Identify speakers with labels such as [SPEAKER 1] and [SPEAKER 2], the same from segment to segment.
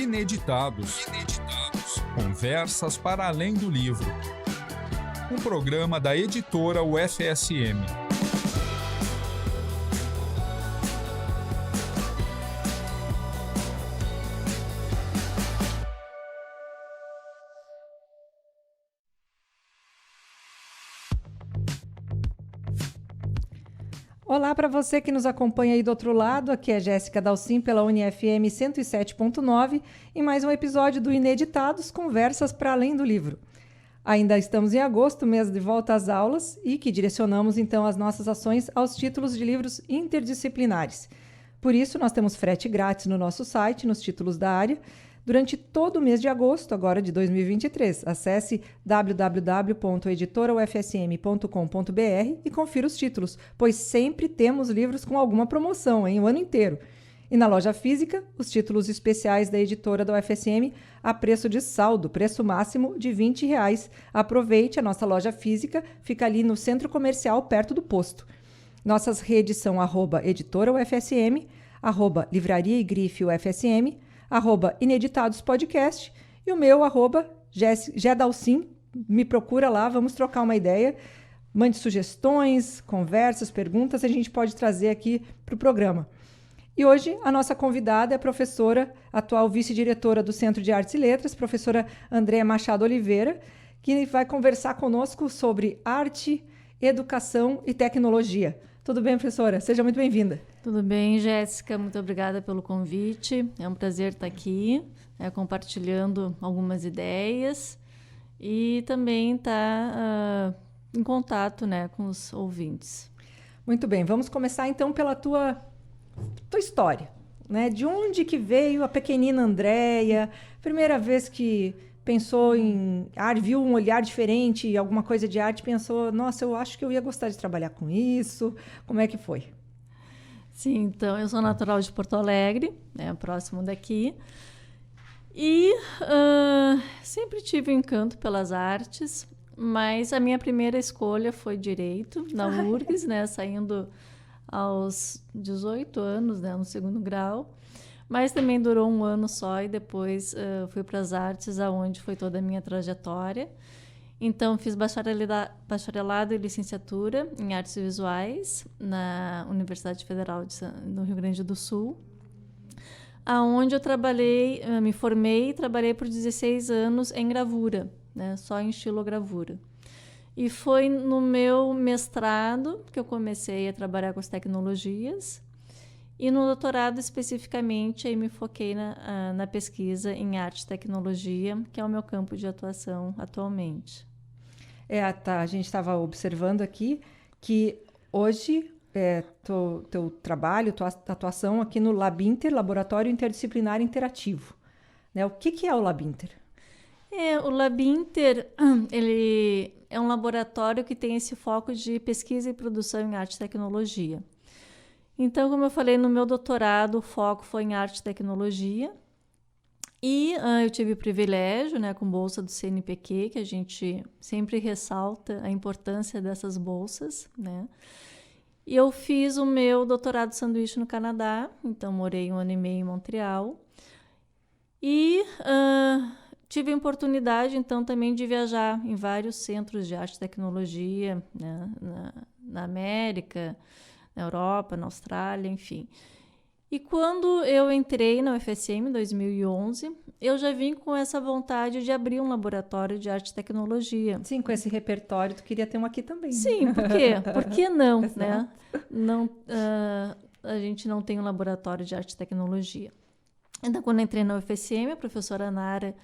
[SPEAKER 1] Ineditados. Conversas para além do livro. Um programa da editora UFSM.
[SPEAKER 2] Olá para você que nos acompanha aí do outro lado, aqui é Jéssica Dalcin pela UniFM 107.9 e mais um episódio do Ineditados, Conversas para Além do Livro. Ainda estamos em agosto, mês de volta às aulas, e que direcionamos então as nossas ações aos títulos de livros interdisciplinares. Por isso, nós temos frete grátis no nosso site, nos títulos da área, durante todo o mês de agosto, agora de 2023. Acesse www.editoraufsm.com.br e confira os títulos, pois sempre temos livros com alguma promoção, o ano inteiro. E na loja física, os títulos especiais da editora da UFSM a preço de saldo, preço máximo de R$20. Aproveite, a nossa loja física fica ali no centro comercial, perto do posto. Nossas redes são @editoraufsm, @livraria e grife UFSM, @ineditadospodcast e o meu @Jedalcin. Me procura lá, vamos trocar uma ideia. Mande sugestões, conversas, perguntas, a gente pode trazer aqui para o programa. E hoje a nossa convidada é a professora, atual vice-diretora do Centro de Artes e Letras, professora Andréa Machado Oliveira, que vai conversar conosco sobre arte, educação e tecnologia. Tudo bem, professora? Seja muito bem-vinda.
[SPEAKER 3] Tudo bem, Jéssica. Muito obrigada pelo convite. É um prazer estar aqui, compartilhando algumas ideias e também estar em contato, com os ouvintes.
[SPEAKER 2] Muito bem. Vamos começar, então, pela tua história. De onde que veio a pequenina Andréia? Primeira vez que pensou em arte, viu um olhar diferente, alguma coisa de arte, pensou, nossa, eu acho que eu ia gostar de trabalhar com isso. Como é que foi?
[SPEAKER 3] Sim, então, eu sou natural de Porto Alegre, próximo daqui, e sempre tive um encanto pelas artes, mas a minha primeira escolha foi Direito, na URGS, saindo aos 18 anos, no segundo grau, mas também durou um ano só e depois fui para as artes, aonde foi toda a minha trajetória. Então, fiz bacharelado e licenciatura em artes visuais na Universidade Federal do Rio Grande do Sul, aonde eu trabalhei, me formei e trabalhei por 16 anos em gravura, só em estilogravura. E foi no meu mestrado que eu comecei a trabalhar com as tecnologias. E no doutorado, especificamente, aí me foquei na pesquisa em arte e tecnologia, que é o meu campo de atuação atualmente.
[SPEAKER 2] A gente estava observando aqui que hoje teu trabalho, tua atuação aqui no LabInter, Laboratório Interdisciplinar Interativo. O que é o LabInter?
[SPEAKER 3] O LabInter, ele é um laboratório que tem esse foco de pesquisa e produção em arte e tecnologia. Então, como eu falei, no meu doutorado, o foco foi em arte e tecnologia. E eu tive o privilégio, com bolsa do CNPq, que a gente sempre ressalta a importância dessas bolsas, E eu fiz o meu doutorado sanduíche no Canadá, então morei 1 ano e meio em Montreal. E tive a oportunidade, então, também de viajar em vários centros de arte e tecnologia, na América, na Europa, na Austrália, enfim. E quando eu entrei na UFSM em 2011, eu já vim com essa vontade de abrir um laboratório de arte e tecnologia.
[SPEAKER 2] Sim, com esse repertório, tu queria ter um aqui também.
[SPEAKER 3] Sim, por quê? Por que não, Não, a gente não tem um laboratório de arte e tecnologia. Então, quando eu entrei na UFSM, a professora Nara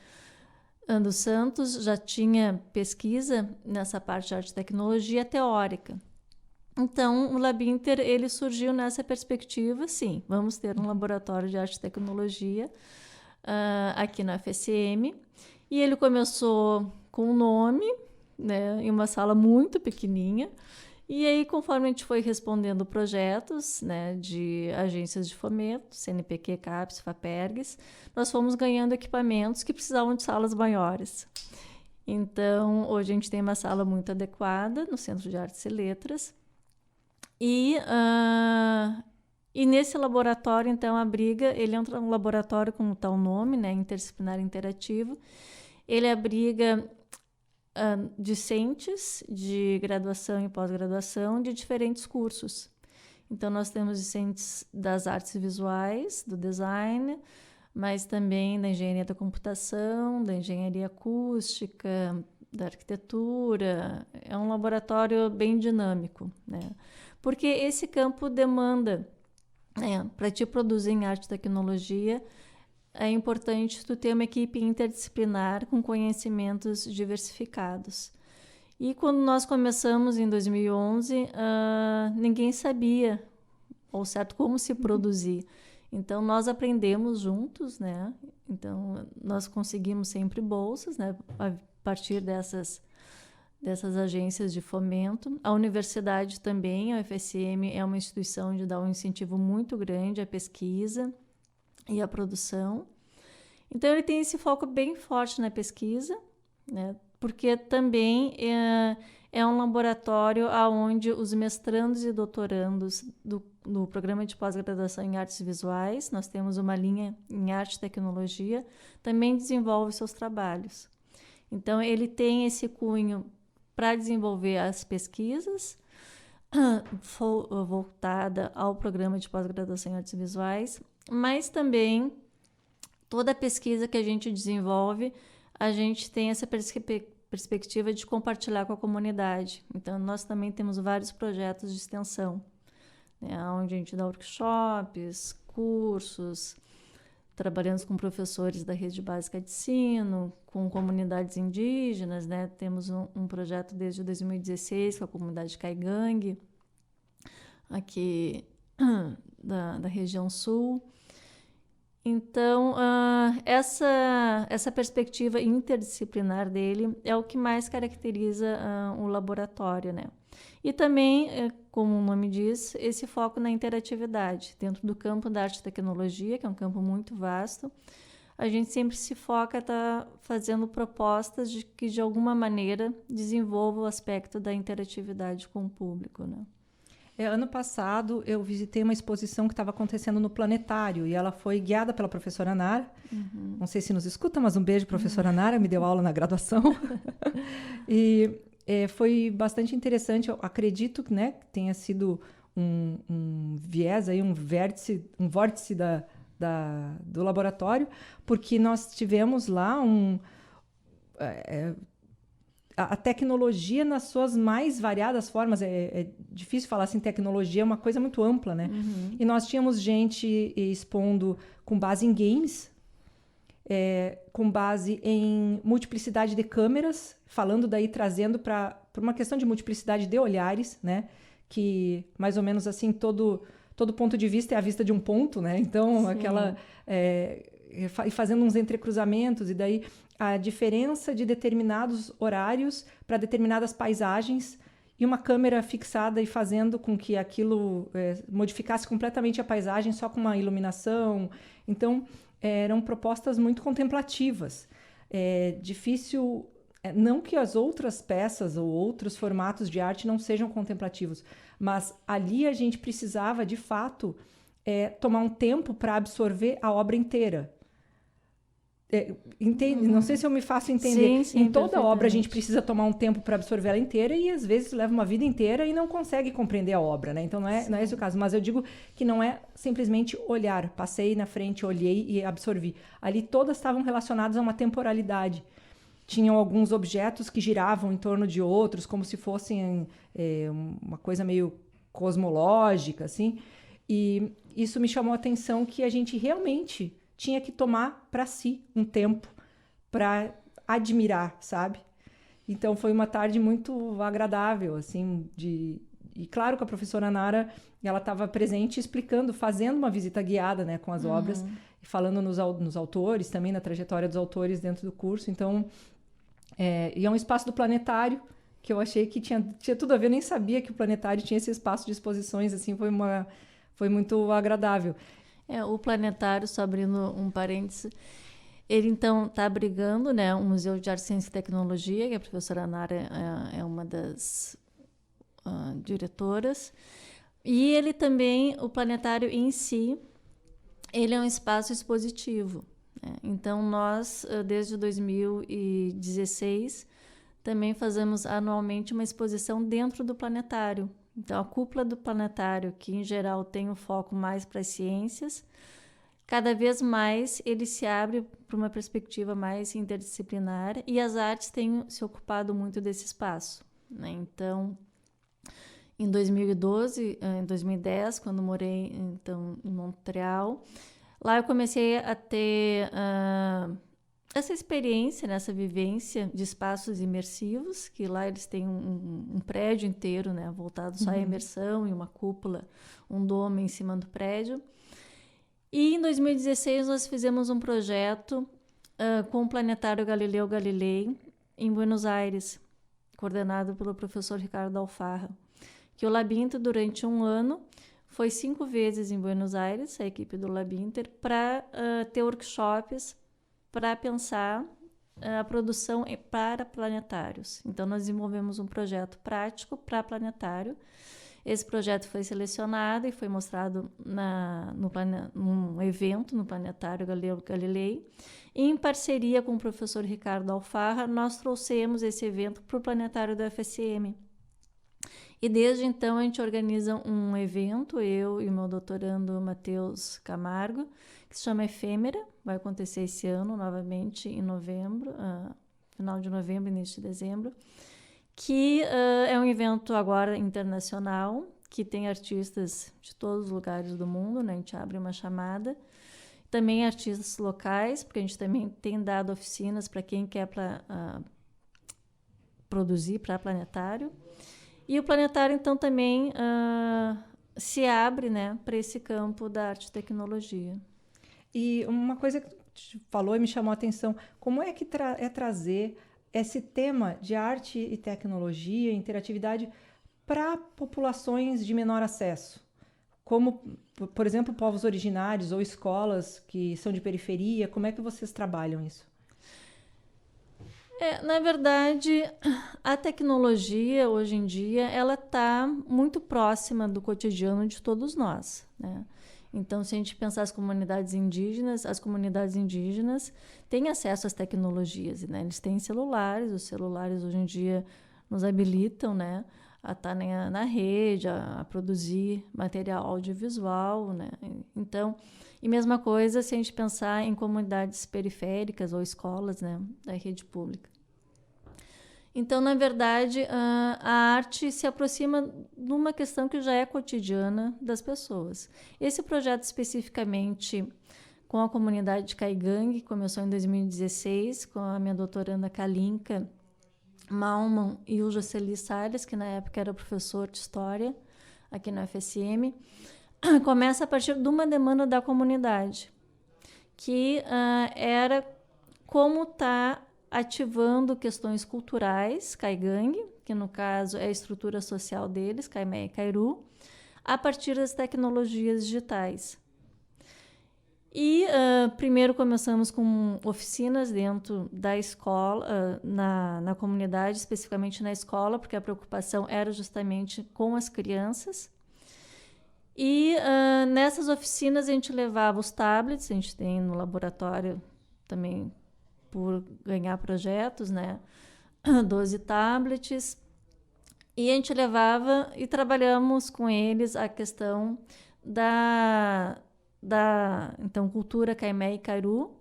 [SPEAKER 3] dos Santos já tinha pesquisa nessa parte de arte e tecnologia teórica. Então, o LabInter, ele surgiu nessa perspectiva, sim, vamos ter um laboratório de arte e tecnologia aqui na UFSM. E ele começou com um nome, em uma sala muito pequenininha. E aí, conforme a gente foi respondendo projetos, de agências de fomento, CNPq, CAPES, FAPERGS, nós fomos ganhando equipamentos que precisavam de salas maiores. Então, hoje a gente tem uma sala muito adequada no Centro de Artes e Letras. E E nesse laboratório, então, ele é um laboratório com tal nome, né, interdisciplinar interativo. Ele abriga discentes de graduação e pós-graduação de diferentes cursos. Então, nós temos discentes das artes visuais, do design, mas também da engenharia da computação, da engenharia acústica, da arquitetura. É um laboratório bem dinâmico, né? Porque esse campo demanda, para te produzir em arte e tecnologia, é importante tu ter uma equipe interdisciplinar com conhecimentos diversificados. E quando nós começamos em 2011, ninguém sabia, ao certo, como se produzir. Então, nós aprendemos juntos, né? Então, nós conseguimos sempre bolsas, né? A partir dessas agências de fomento. A universidade também, a UFSM, é uma instituição de dar um incentivo muito grande à pesquisa e à produção. Então, ele tem esse foco bem forte na pesquisa, né? Porque também é um laboratório onde os mestrandos e doutorandos do programa de pós-graduação em artes visuais, nós temos uma linha em arte e tecnologia, também desenvolve seus trabalhos. Então, ele tem esse cunho para desenvolver as pesquisas voltada ao programa de pós-graduação em artes visuais, mas também toda a pesquisa que a gente desenvolve, a gente tem essa perspectiva de compartilhar com a comunidade. Então, nós também temos vários projetos de extensão, né, onde a gente dá workshops, cursos, trabalhamos com professores da rede básica de ensino, com comunidades indígenas, né? Temos um projeto desde 2016 com a comunidade Caigangue, aqui da região sul. Então, essa perspectiva interdisciplinar dele é o que mais caracteriza o laboratório, né? E também, como o nome diz, esse foco na interatividade. Dentro do campo da arte e tecnologia, que é um campo muito vasto, a gente sempre se foca fazendo propostas que, de alguma maneira, desenvolvam o aspecto da interatividade com o público, né?
[SPEAKER 2] Ano passado, eu visitei uma exposição que estava acontecendo no Planetário e ela foi guiada pela professora Nara. Uhum. Não sei se nos escuta, mas um beijo, professora Nara, me deu aula na graduação. E foi bastante interessante. Eu acredito, né, que tenha sido um viés, aí, um vórtice do laboratório, porque nós tivemos lá a tecnologia nas suas mais variadas formas. É difícil falar assim, tecnologia é uma coisa muito ampla, né? Uhum. E nós tínhamos gente expondo com base em games, com base em multiplicidade de câmeras, falando daí, trazendo para uma questão de multiplicidade de olhares, né? Que mais ou menos assim, todo ponto de vista é a vista de um ponto, né? Então, sim, aquela... e fazendo uns entrecruzamentos, e daí a diferença de determinados horários para determinadas paisagens, e uma câmera fixada e fazendo com que aquilo modificasse completamente a paisagem só com uma iluminação. Então, eram propostas muito contemplativas. Difícil... não que as outras peças ou outros formatos de arte não sejam contemplativos, mas ali a gente precisava, de fato, tomar um tempo para absorver a obra inteira. Entende? Não sei se eu me faço entender.
[SPEAKER 3] Sim,
[SPEAKER 2] em toda obra a gente precisa tomar um tempo para absorver ela inteira e às vezes leva uma vida inteira e não consegue compreender a obra, né? Então não é esse o caso, mas eu digo que não é simplesmente olhar, passei na frente, olhei e absorvi. Ali todas estavam relacionadas a uma temporalidade. Tinham alguns objetos que giravam em torno de outros, como se fossem uma coisa meio cosmológica, assim. E isso me chamou a atenção, que a gente realmente tinha que tomar para si um tempo para admirar, sabe? Então, foi uma tarde muito agradável, assim, E claro que a professora Nara, ela estava presente explicando, fazendo uma visita guiada, né, com as obras, e falando nos autores, também na trajetória dos autores dentro do curso. Então, e é um espaço do Planetário, que eu achei que tinha tudo a ver, eu nem sabia que o Planetário tinha esse espaço de exposições, assim, foi muito agradável.
[SPEAKER 3] O Planetário, só abrindo um parêntese, ele, então, está abrigando, né, um Museu de Arte, Ciência e Tecnologia, que a professora Nara é uma das diretoras, E ele também, o planetário em si, ele é um espaço expositivo, né? Então, nós, desde 2016, também fazemos anualmente uma exposição dentro do planetário. Então, a cúpula do planetário, que em geral tem um foco mais para as ciências, cada vez mais ele se abre para uma perspectiva mais interdisciplinar e as artes têm se ocupado muito desse espaço, né? Então, em 2012, em 2010, quando morei então, em Montreal, lá eu comecei a ter essa experiência, essa vivência de espaços imersivos, que lá eles têm um prédio inteiro, né, voltado só à imersão e uma cúpula, um dome em cima do prédio. E em 2016 nós fizemos um projeto com o Planetário Galileu Galilei em Buenos Aires, coordenado pelo professor Ricardo Alfarra, que o Labinter, durante um ano, foi 5 vezes em Buenos Aires, a equipe do Labinter, para ter workshops para pensar a produção para planetários. Então, nós desenvolvemos um projeto prático para planetário. Esse projeto foi selecionado e foi mostrado num evento no Planetário Galileu Galilei. E, em parceria com o professor Ricardo Alfarra, nós trouxemos esse evento para o Planetário do FSM. E desde então a gente organiza um evento, eu e o meu doutorando Matheus Camargo, que se chama Efêmera, vai acontecer esse ano novamente em novembro, final de novembro, início de dezembro, que é um evento agora internacional, que tem artistas de todos os lugares do mundo, né? A gente abre uma chamada, também artistas locais, porque a gente também tem dado oficinas para quem quer produzir para planetário. E o planetário, então, também se abre, né, para esse campo da arte e tecnologia.
[SPEAKER 2] E uma coisa que tu falou e me chamou a atenção, como é que é trazer esse tema de arte e tecnologia, interatividade, para populações de menor acesso? Como, por exemplo, povos originários ou escolas que são de periferia, como é que vocês trabalham isso?
[SPEAKER 3] Na verdade, a tecnologia, hoje em dia, ela está muito próxima do cotidiano de todos nós, né? Então, se a gente pensar as comunidades indígenas têm acesso às tecnologias, né? Eles têm celulares, os celulares hoje em dia nos habilitam, né, a estar na rede, a produzir material audiovisual, né? Então, e mesma coisa se a gente pensar em comunidades periféricas ou escolas, né, da rede pública. Então, na verdade, a arte se aproxima de uma questão que já é cotidiana das pessoas. Esse projeto especificamente com a comunidade de Caigangue começou em 2016, com a minha doutoranda Kalinka Malman e o Jocely Salles, que na época era professor de História aqui na FSM. Começa a partir de uma demanda da comunidade, que era como está ativando questões culturais, Caigangue, que no caso é a estrutura social deles, Caimé e Cairu, a partir das tecnologias digitais. E primeiro começamos com oficinas dentro da escola, na comunidade, especificamente na escola, porque a preocupação era justamente com as crianças. E nessas oficinas a gente levava os tablets, a gente tem no laboratório também por ganhar projetos, né? 12 tablets. E a gente levava e trabalhamos com eles a questão da então, cultura Caimé e Cairu.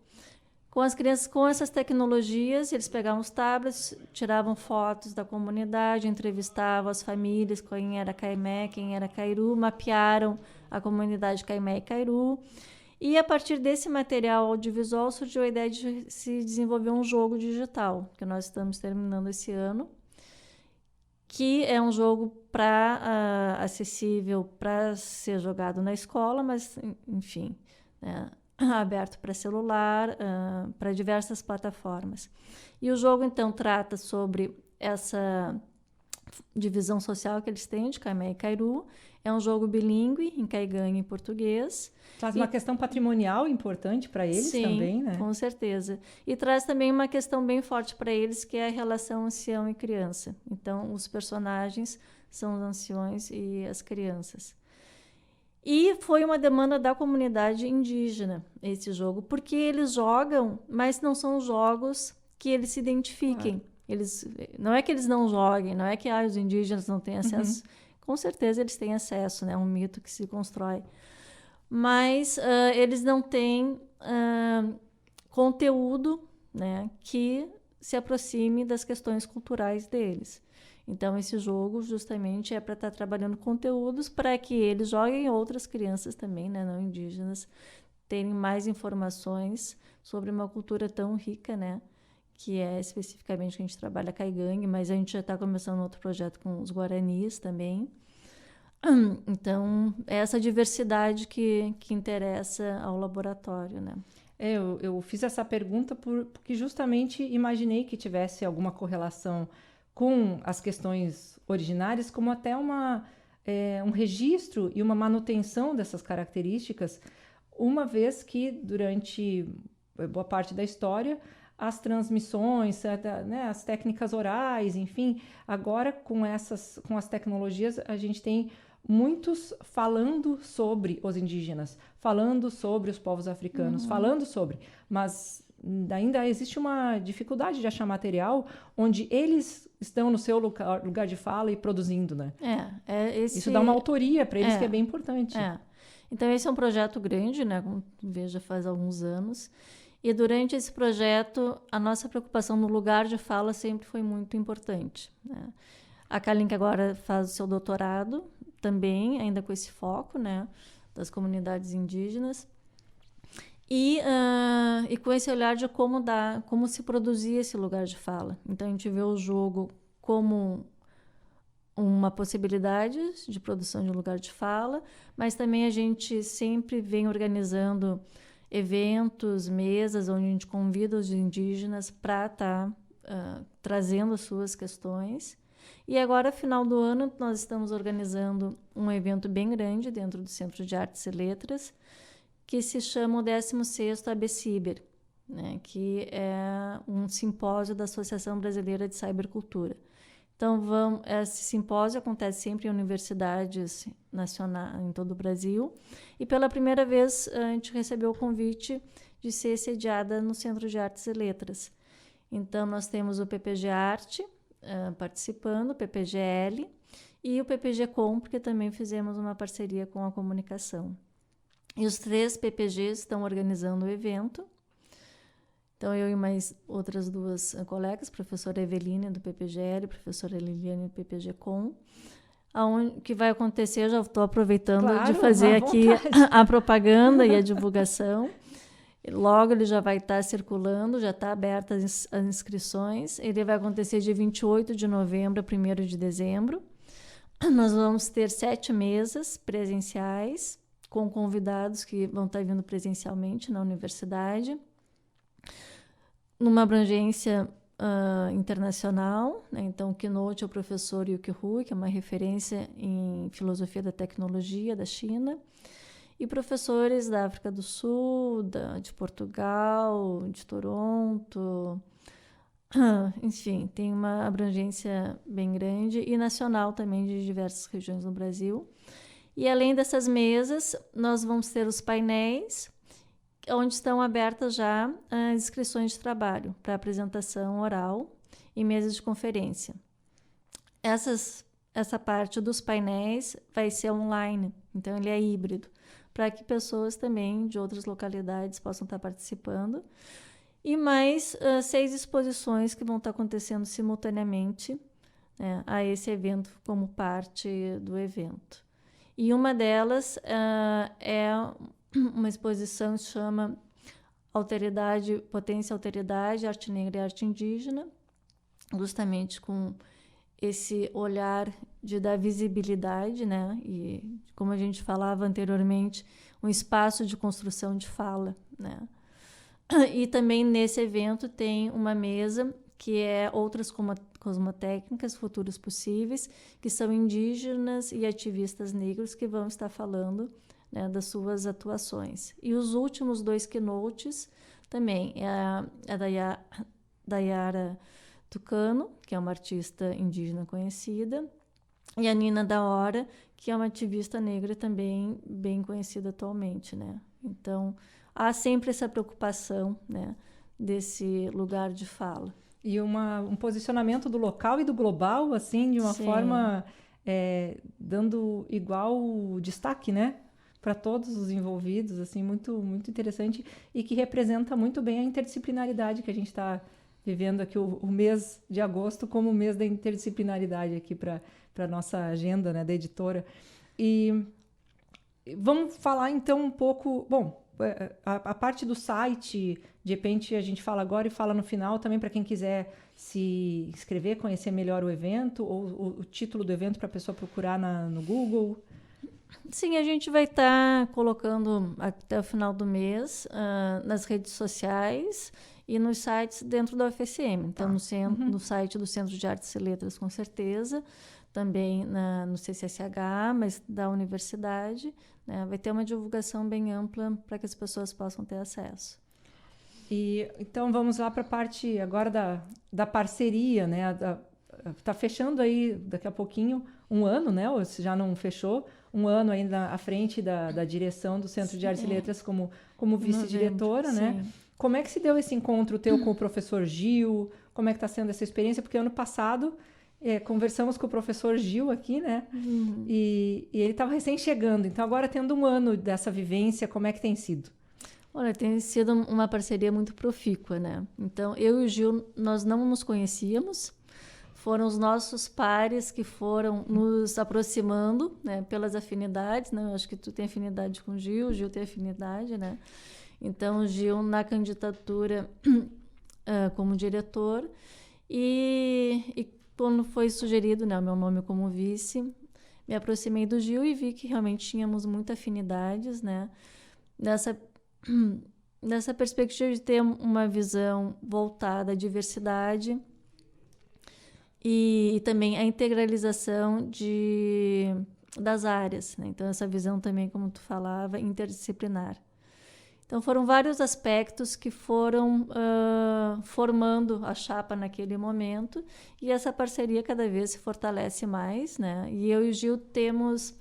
[SPEAKER 3] Com as crianças, com essas tecnologias, eles pegavam os tablets, tiravam fotos da comunidade, entrevistavam as famílias, quem era Caimé, quem era Cairu, mapearam a comunidade Caimé e Cairu. E a partir desse material audiovisual surgiu a ideia de se desenvolver um jogo digital, que nós estamos terminando esse ano, que é um jogo acessível para ser jogado na escola, mas, enfim, né, aberto para celular, para diversas plataformas. E o jogo, então, trata sobre essa divisão social que eles têm de Caimé e Cairu. É um jogo bilíngue, em caigangue e português.
[SPEAKER 2] Traz uma questão patrimonial importante para eles. Sim, também, né?
[SPEAKER 3] Com certeza. E traz também uma questão bem forte para eles, que é a relação ancião e criança. Então, os personagens são os anciões e as crianças. E foi uma demanda da comunidade indígena, esse jogo, porque eles jogam, mas não são jogos que eles se identifiquem. Não é que eles não joguem, não é que os indígenas não têm acesso. Com certeza eles têm acesso, né? É um mito que se constrói. Mas eles não têm conteúdo, né, que se aproxime das questões culturais deles. Então, esse jogo justamente é para estar trabalhando conteúdos para que eles joguem, outras crianças também, né, não indígenas, terem mais informações sobre uma cultura tão rica, né, que é especificamente que a gente trabalha caigangue, mas a gente já está começando outro projeto com os guaranis também. Então, é essa diversidade que interessa ao laboratório, né?
[SPEAKER 2] Eu fiz essa pergunta porque justamente imaginei que tivesse alguma correlação com as questões originárias, como até um registro e uma manutenção dessas características, uma vez que durante boa parte da história as transmissões, né, as técnicas orais, enfim, agora com as tecnologias a gente tem muitos falando sobre os indígenas, falando sobre os povos africanos, falando sobre, mas ainda existe uma dificuldade de achar material onde eles estão no seu lugar de fala e produzindo, né? Isso dá uma autoria para eles que é bem importante.
[SPEAKER 3] Então, esse é um projeto grande, né? Como veja, faz alguns anos. E durante esse projeto, a nossa preocupação no lugar de fala sempre foi muito importante, né? A Kalinka agora faz o seu doutorado também, ainda com esse foco, né, das comunidades indígenas. E com esse olhar de como se produzir esse lugar de fala. Então, a gente vê o jogo como uma possibilidade de produção de um lugar de fala, mas também a gente sempre vem organizando eventos, mesas, onde a gente convida os indígenas para estar trazendo as suas questões. E agora, final do ano, nós estamos organizando um evento bem grande dentro do Centro de Artes e Letras, que se chama o 16º ABCiber, né, que é um simpósio da Associação Brasileira de Cybercultura. Então, esse simpósio acontece sempre em universidades nacionais em todo o Brasil, e pela primeira vez a gente recebeu o convite de ser sediada no Centro de Artes e Letras. Então, nós temos o PPG Arte participando, o PPGL e o PPG Com, porque também fizemos uma parceria com a comunicação. E os 3 PPGs estão organizando o evento. Então, eu e mais outras 2 colegas, professora Eveline, do PPGL, professora Liliane, do PPG Com, que vai acontecer, eu já estou aproveitando de fazer aqui a propaganda e a divulgação. Logo ele já vai estar circulando, já está aberta as inscrições. Ele vai acontecer de 28 de novembro a 1º de dezembro. Nós vamos ter 7 mesas presenciais, com convidados que vão estar vindo presencialmente na universidade, numa abrangência internacional, né? Então, o keynote é o professor Yuki Hui, que é uma referência em filosofia da tecnologia da China, e professores da África do Sul, de Portugal, de Toronto, enfim, tem uma abrangência bem grande, e nacional também, de diversas regiões no Brasil. E além dessas mesas, nós vamos ter os painéis, onde estão abertas já as inscrições de trabalho para apresentação oral e mesas de conferência. Essa parte dos painéis vai ser online, então ele é híbrido, para que pessoas também de outras localidades possam estar participando. E mais 6 exposições que vão estar acontecendo simultaneamente, né, a esse evento, como parte do evento. E uma delas é uma exposição que se chama Potência, Alteridade, Arte Negra e Arte Indígena, justamente com esse olhar de dar visibilidade, né? E, como a gente falava anteriormente, um espaço de construção de fala, né? E também nesse evento tem uma mesa que é Outras Cosmotécnicas, Futuros Possíveis, que são indígenas e ativistas negros que vão estar falando, né, das suas atuações. E os últimos 2 keynotes também é a da Yara Tucano, que é uma artista indígena conhecida, e a Nina da Hora, que é uma ativista negra também bem conhecida atualmente, né? Então, há sempre essa preocupação, né, desse lugar de fala.
[SPEAKER 2] E um posicionamento do local e do global, assim, de uma
[SPEAKER 3] Sim.
[SPEAKER 2] forma dando igual destaque, né? Para todos os envolvidos, assim, muito, muito interessante e que representa muito bem a interdisciplinaridade que a gente está vivendo aqui, o mês de agosto como o mês da interdisciplinaridade aqui para a nossa agenda, né, da editora. E vamos falar então um pouco, bom, a parte do site, de repente a gente fala agora e fala no final também para quem quiser se inscrever, conhecer melhor o evento, ou o título do evento para a pessoa procurar no Google.
[SPEAKER 3] Sim, a gente vai estar colocando até o final do mês nas redes sociais e nos sites dentro da UFSM. Então, no site do Centro de Artes e Letras, com certeza, também no CCSH, mas da universidade, né? Vai ter uma divulgação bem ampla para que as pessoas possam ter acesso.
[SPEAKER 2] E então vamos lá para a parte agora da parceria, né? Está fechando aí daqui a pouquinho um ano, né? Ou se já não fechou, um ano ainda à frente da direção do Centro de Artes e Letras como vice-diretora, né? Como é que se deu esse encontro teu com o professor Gil? Como é que está sendo essa experiência? Porque ano passado conversamos com o professor Gil aqui, né? E ele estava recém-chegando. Então agora tendo um ano dessa vivência, como é que tem sido?
[SPEAKER 3] Olha, tem sido uma parceria muito profícua, né? Então, eu e o Gil, nós não nos conhecíamos, foram os nossos pares que foram nos aproximando, né, pelas afinidades, né? Eu acho que tu tem afinidade com o Gil tem afinidade, né? Então, o Gil na candidatura como diretor e quando foi sugerido, né, o meu nome como vice, me aproximei do Gil e vi que realmente tínhamos muitas afinidades, né? Nessa perspectiva de ter uma visão voltada à diversidade e também a integralização das áreas, né? Então, essa visão também, como tu falava, interdisciplinar. Então, foram vários aspectos que foram formando a chapa naquele momento e essa parceria cada vez se fortalece mais, né? E eu e o Gil temos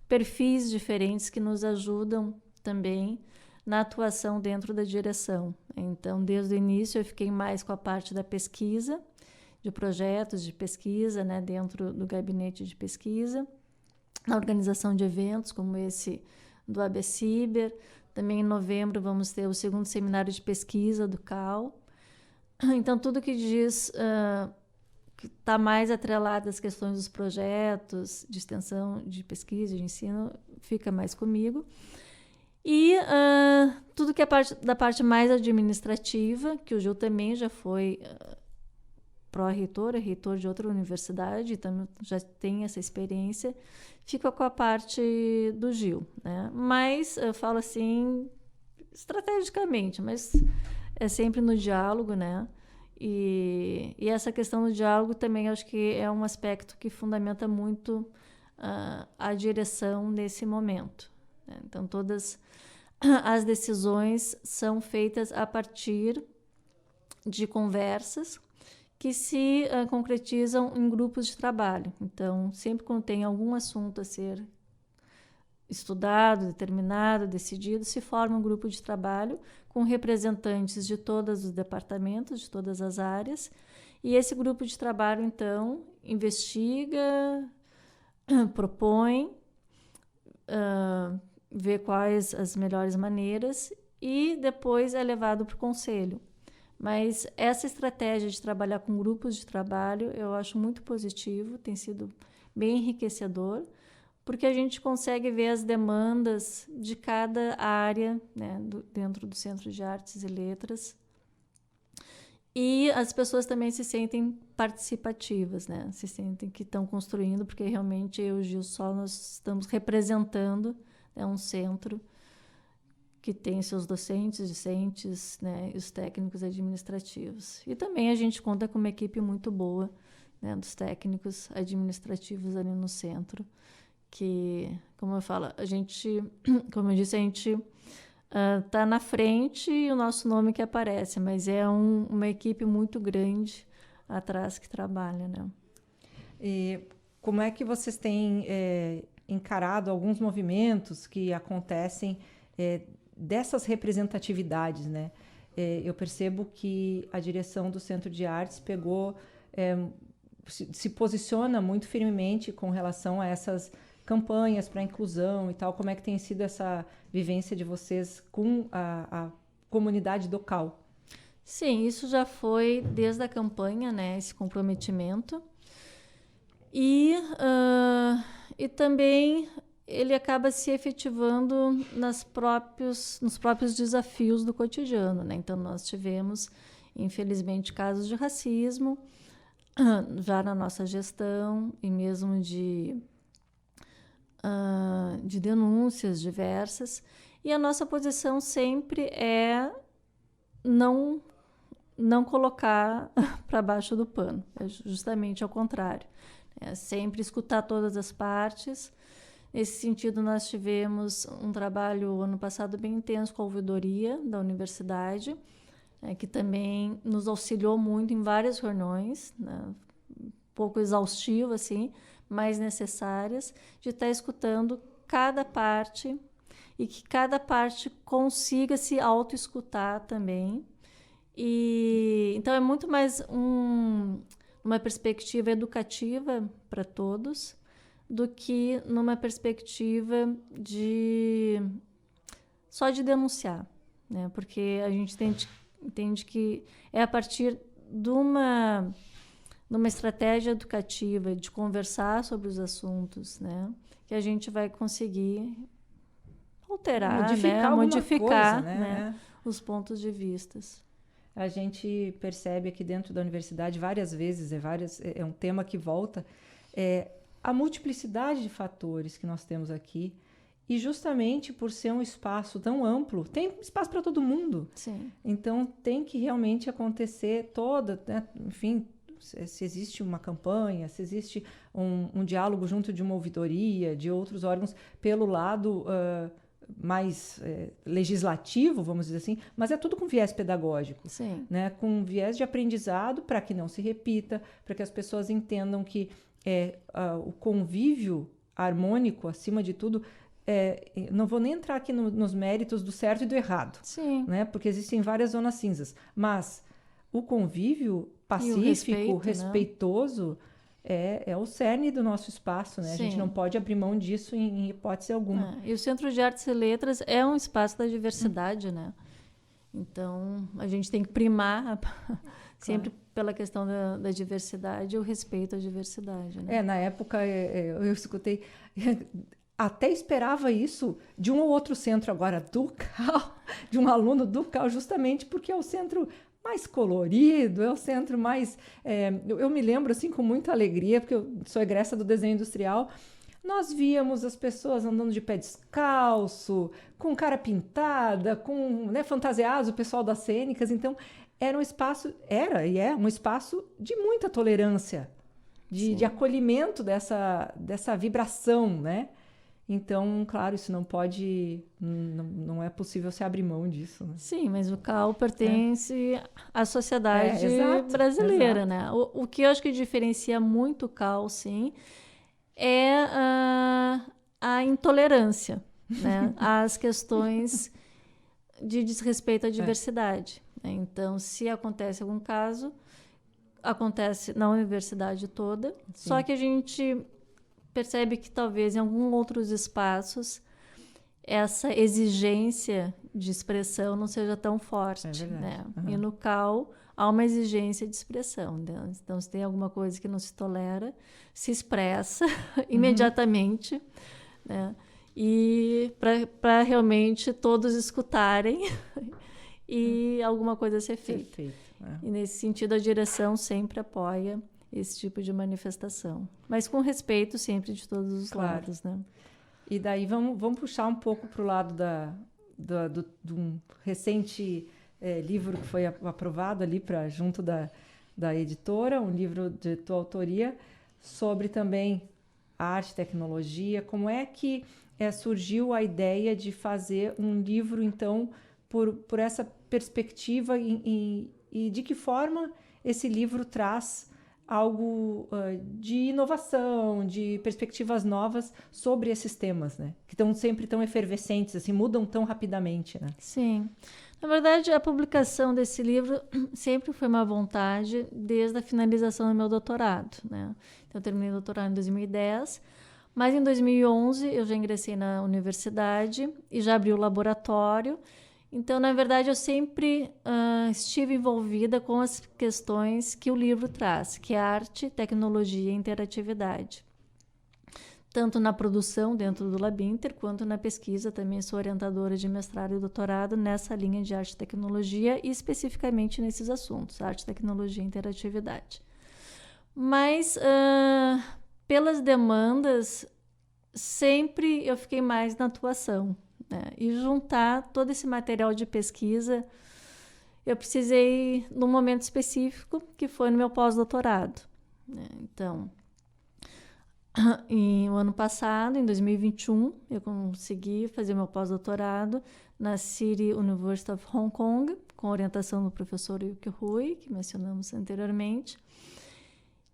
[SPEAKER 3] perfis diferentes que nos ajudam também na atuação dentro da direção. Então, desde o início, eu fiquei mais com a parte da pesquisa, de projetos de pesquisa, né, dentro do gabinete de pesquisa, na organização de eventos, como esse do ABCiber. Também em novembro vamos ter o 2º seminário de pesquisa do CAL. Então, tudo que diz que está mais atrelado às questões dos projetos de extensão, de pesquisa, de ensino, fica mais comigo. E tudo que é da parte mais administrativa, que o Gil também já foi pró-reitor, reitor de outra universidade, então já tem essa experiência, fica com a parte do Gil, né? Mas eu falo assim, estrategicamente, mas é sempre no diálogo, né? E essa questão do diálogo também acho que é um aspecto que fundamenta muito a direção nesse momento. Então, todas as decisões são feitas a partir de conversas que se concretizam em grupos de trabalho. Então, sempre quando tem algum assunto a ser estudado, determinado, decidido, se forma um grupo de trabalho com representantes de todos os departamentos, de todas as áreas, e esse grupo de trabalho, então, investiga, propõe, vê quais as melhores maneiras e depois é levado para o conselho. Mas essa estratégia de trabalhar com grupos de trabalho eu acho muito positivo, tem sido bem enriquecedor, porque a gente consegue ver as demandas de cada área, né, dentro do Centro de Artes e Letras. E as pessoas também se sentem participativas, né? Se sentem que estão construindo, porque realmente eu e o Gil só nós estamos representando, né, um centro que tem seus docentes, discentes, né, e os técnicos administrativos. E também a gente conta com uma equipe muito boa, né, dos técnicos administrativos ali no centro, que, como eu falo, a gente, como eu disse, a gente está na frente e o nosso nome que aparece, mas é uma equipe muito grande atrás que trabalha, né?
[SPEAKER 2] E como é que vocês têm encarado alguns movimentos que acontecem dessas representatividades, né? Eu percebo que a direção do Centro de Artes se posiciona muito firmemente com relação a essas campanhas para a inclusão e tal. Como é que tem sido essa vivência de vocês com a comunidade do CAU?
[SPEAKER 3] Sim, isso já foi desde a campanha, né, esse comprometimento. E também ele acaba se efetivando nos próprios desafios do cotidiano, né? Então, nós tivemos, infelizmente, casos de racismo já na nossa gestão e mesmo de denúncias diversas. E a nossa posição sempre é não colocar para baixo do pano, é justamente ao contrário. É sempre escutar todas as partes. Nesse sentido, nós tivemos um trabalho ano passado bem intenso com a ouvidoria da universidade, que também nos auxiliou muito em várias reuniões, né, um pouco exaustivo, assim, mas necessárias, de estar escutando cada parte e que cada parte consiga se autoescutar também. Então, é muito mais uma perspectiva educativa para todos do que numa perspectiva só de denunciar, né? Porque a gente entende que é a partir de uma estratégia educativa de conversar sobre os assuntos, né, que a gente vai conseguir alterar, modificar, né, os pontos de vistas.
[SPEAKER 2] A gente percebe aqui dentro da universidade várias vezes, é um tema que volta, a multiplicidade de fatores que nós temos aqui, e justamente por ser um espaço tão amplo, tem espaço para todo mundo.
[SPEAKER 3] Sim.
[SPEAKER 2] Então tem que realmente acontecer né, enfim, se existe uma campanha, se existe um diálogo junto de uma ouvidoria, de outros órgãos, pelo lado mais legislativo, vamos dizer assim, mas é tudo com viés pedagógico.
[SPEAKER 3] Sim.
[SPEAKER 2] Né? Com viés de aprendizado para que não se repita, para que as pessoas entendam que o convívio harmônico, acima de tudo, não vou nem entrar aqui nos méritos do certo e do errado,
[SPEAKER 3] Sim.
[SPEAKER 2] né? Porque existem várias zonas cinzas, mas o convívio pacífico, respeitoso, né? É o cerne do nosso espaço, né? A gente não pode abrir mão disso em hipótese alguma.
[SPEAKER 3] E o Centro de Artes e Letras é um espaço da diversidade, né? Então, a gente tem que primar sempre pela questão da diversidade e o respeito à diversidade, né?
[SPEAKER 2] Na época, eu escutei... Até esperava isso de um ou outro centro agora do CAU, de um aluno do CAU, justamente porque é o centro mais colorido, é o centro mais... eu me lembro, assim, com muita alegria, porque eu sou egressa do desenho industrial, nós víamos as pessoas andando de pé descalço, com cara pintada, fantasiados, o pessoal das cênicas. Então, era um espaço de muita tolerância, de acolhimento dessa vibração, né? Então, claro, isso não é possível se abrir mão disso. Né?
[SPEAKER 3] Sim, mas o CAU pertence à sociedade brasileira, né? O que eu acho que diferencia muito o CAU, sim, é a intolerância, né? Às questões de desrespeito à diversidade. Então, se acontece algum caso, acontece na universidade toda, sim. Só que a gente percebe que talvez em alguns outros espaços essa exigência de expressão não seja tão forte, né? Uhum. E no CAU há uma exigência de expressão, né? Então, se tem alguma coisa que não se tolera, se expressa imediatamente, né? E para realmente todos escutarem e alguma coisa ser feita. E nesse sentido, a direção sempre apoia esse tipo de manifestação, mas com respeito sempre de todos os lados, né?
[SPEAKER 2] E daí vamos puxar um pouco para o lado de um recente livro que foi aprovado ali junto da editora, um livro de tua autoria, sobre também arte e tecnologia. Como é que surgiu a ideia de fazer um livro, então, por essa perspectiva e de que forma esse livro traz algo de inovação, de perspectivas novas sobre esses temas, né? Que estão sempre tão efervescentes, assim, mudam tão rapidamente, né?
[SPEAKER 3] Sim. Na verdade, a publicação desse livro sempre foi uma vontade desde a finalização do meu doutorado, né? Então, eu terminei o doutorado em 2010, mas em 2011 eu já ingressei na universidade e já abri o laboratório. Então, na verdade, eu sempre estive envolvida com as questões que o livro traz, que é arte, tecnologia e interatividade. Tanto na produção dentro do Labinter, quanto na pesquisa. Também sou orientadora de mestrado e doutorado nessa linha de arte e tecnologia, e especificamente nesses assuntos, arte, tecnologia e interatividade. Mas, pelas demandas, sempre eu fiquei mais na atuação, né? E juntar todo esse material de pesquisa, eu precisei num momento específico, que foi no meu pós-doutorado, né? Então, no ano passado, em 2021, eu consegui fazer meu pós-doutorado na City University of Hong Kong, com orientação do professor Yuki Hui, que mencionamos anteriormente.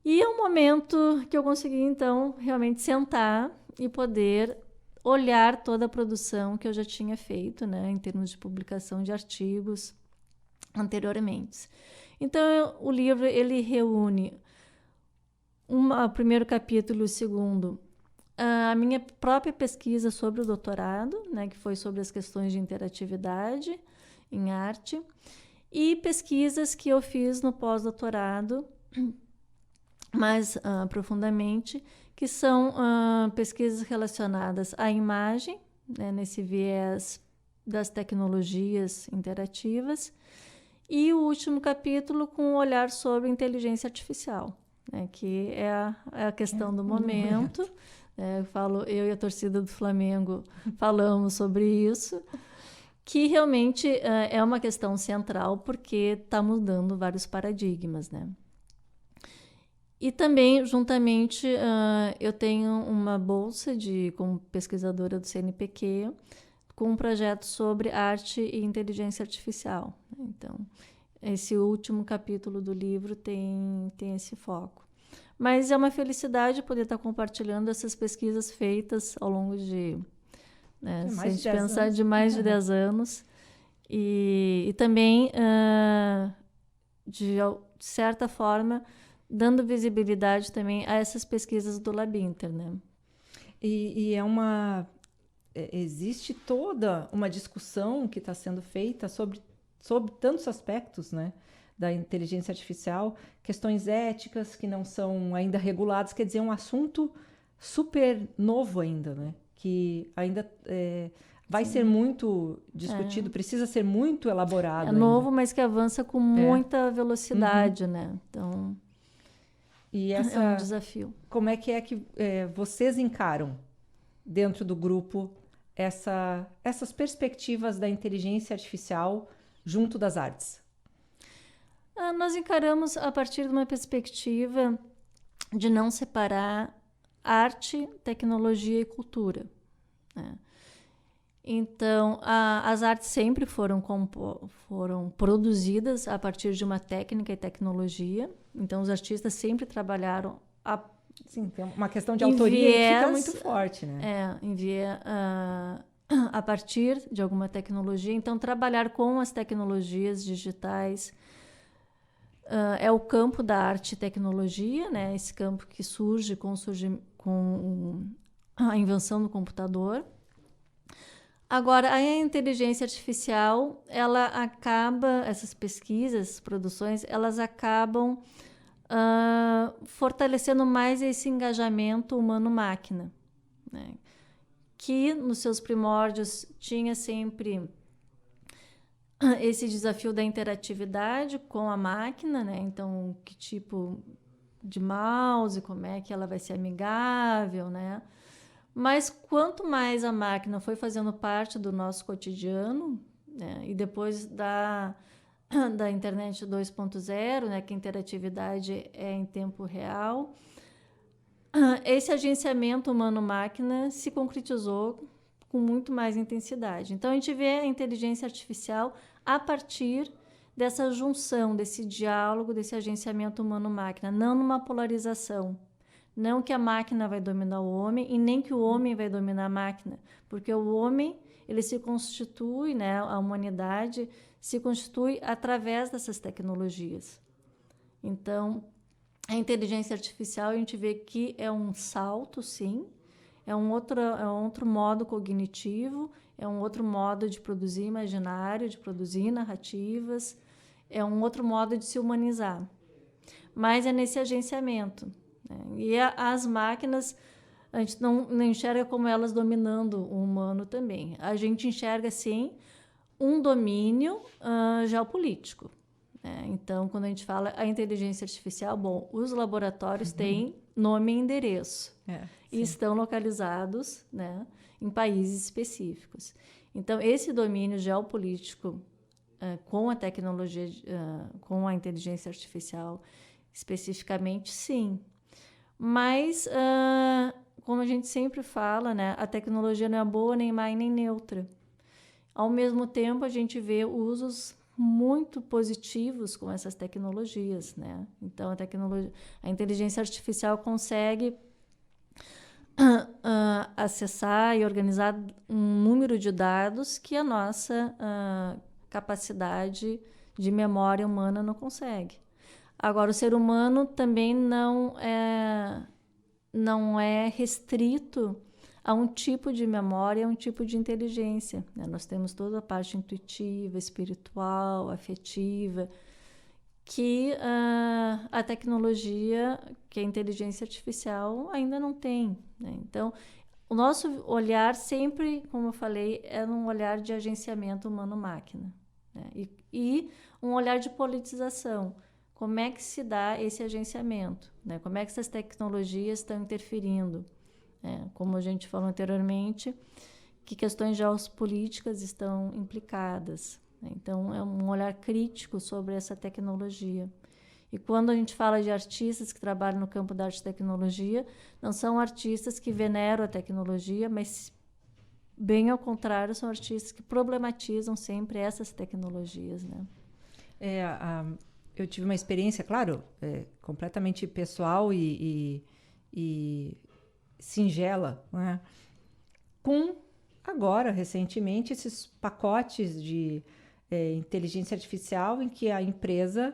[SPEAKER 3] E é um momento que eu consegui, então, realmente sentar e poder olhar toda a produção que eu já tinha feito, né, em termos de publicação de artigos anteriormente. Então, o livro ele reúne o primeiro capítulo e o segundo, a minha própria pesquisa sobre o doutorado, né, que foi sobre as questões de interatividade em arte, e pesquisas que eu fiz no pós-doutorado, mais profundamente, que são pesquisas relacionadas à imagem, né, nesse viés das tecnologias interativas, e o último capítulo com um olhar sobre inteligência artificial, né, que é a questão do momento. Eu e a torcida do Flamengo falamos sobre isso, que realmente é uma questão central, porque está mudando vários paradigmas, né? E também, juntamente, eu tenho uma bolsa como pesquisadora do CNPq, com um projeto sobre arte e inteligência artificial. Então, esse último capítulo do livro tem esse foco. Mas é uma felicidade poder estar compartilhando essas pesquisas feitas ao longo de, né, se a gente pensar, de mais de 10 anos. E também, de certa forma, dando visibilidade também a essas pesquisas do Labinter, né?
[SPEAKER 2] E existe toda uma discussão que está sendo feita sobre tantos aspectos, né, da inteligência artificial, questões éticas que não são ainda reguladas, quer dizer, um assunto super novo ainda, né, que ainda vai ser muito discutido, precisa ser muito elaborado. É
[SPEAKER 3] novo,
[SPEAKER 2] ainda.
[SPEAKER 3] Mas que avança com muita velocidade, né? Então,
[SPEAKER 2] e
[SPEAKER 3] é um desafio.
[SPEAKER 2] Como é que vocês encaram dentro do grupo essas perspectivas da inteligência artificial junto das artes?
[SPEAKER 3] Nós encaramos a partir de uma perspectiva de não separar arte, tecnologia e cultura, né? Então, as artes sempre foram produzidas a partir de uma técnica e tecnologia. Então, os artistas sempre trabalharam
[SPEAKER 2] Sim, tem uma questão de autoria que fica muito forte, né?
[SPEAKER 3] A partir de alguma tecnologia. Então, trabalhar com as tecnologias digitais é o campo da arte e tecnologia, né? Esse campo que surge com a invenção do computador. Agora, a inteligência artificial, essas pesquisas, produções, elas acabam fortalecendo mais esse engajamento humano-máquina, né? Que nos seus primórdios tinha sempre esse desafio da interatividade com a máquina, né? Então, que tipo de mouse, como é que ela vai ser amigável, né? Mas quanto mais a máquina foi fazendo parte do nosso cotidiano, né? E depois da internet 2.0, né, que a interatividade é em tempo real, esse agenciamento humano-máquina se concretizou com muito mais intensidade. Então, a gente vê a inteligência artificial a partir dessa junção, desse diálogo, desse agenciamento humano-máquina, não numa polarização. Não que a máquina vai dominar o homem e nem que o homem vai dominar a máquina, porque o homem, ele se constitui, né, a humanidade se constitui através dessas tecnologias. Então, a inteligência artificial, a gente vê que é um salto, sim, é um outro modo cognitivo, é um outro modo de produzir imaginário, de produzir narrativas, é um outro modo de se humanizar. Mas é nesse agenciamento. E as máquinas, a gente não enxerga como elas dominando o humano também. A gente enxerga, sim, um domínio geopolítico. Então, quando a gente fala a inteligência artificial, bom, os laboratórios têm nome e endereço e estão localizados, né, em países específicos. Então, esse domínio geopolítico com a tecnologia, com a inteligência artificial especificamente, sim. Mas, como a gente sempre fala, né, a tecnologia não é boa, nem má e nem neutra. Ao mesmo tempo, a gente vê usos muito positivos com essas tecnologias, né? Então, a inteligência artificial consegue acessar e organizar um número de dados que a nossa capacidade de memória humana não consegue. Agora, o ser humano também não é restrito a um tipo de memória, a um tipo de inteligência, né? Nós temos toda a parte intuitiva, espiritual, afetiva, que a tecnologia, que a inteligência artificial ainda não tem, né? Então, o nosso olhar sempre, como eu falei, é um olhar de agenciamento humano-máquina, né? E um olhar de politização. Como é que se dá esse agenciamento, né? Como é que essas tecnologias estão interferindo? Como a gente falou anteriormente, que questões geopolíticas estão implicadas, né? Então, é um olhar crítico sobre essa tecnologia. E quando a gente fala de artistas que trabalham no campo da arte e tecnologia, não são artistas que veneram a tecnologia, mas, bem ao contrário, são artistas que problematizam sempre essas tecnologias, né?
[SPEAKER 2] Eu tive uma experiência, claro, completamente pessoal e singela, né? Com, agora, recentemente, esses pacotes de inteligência artificial em que a empresa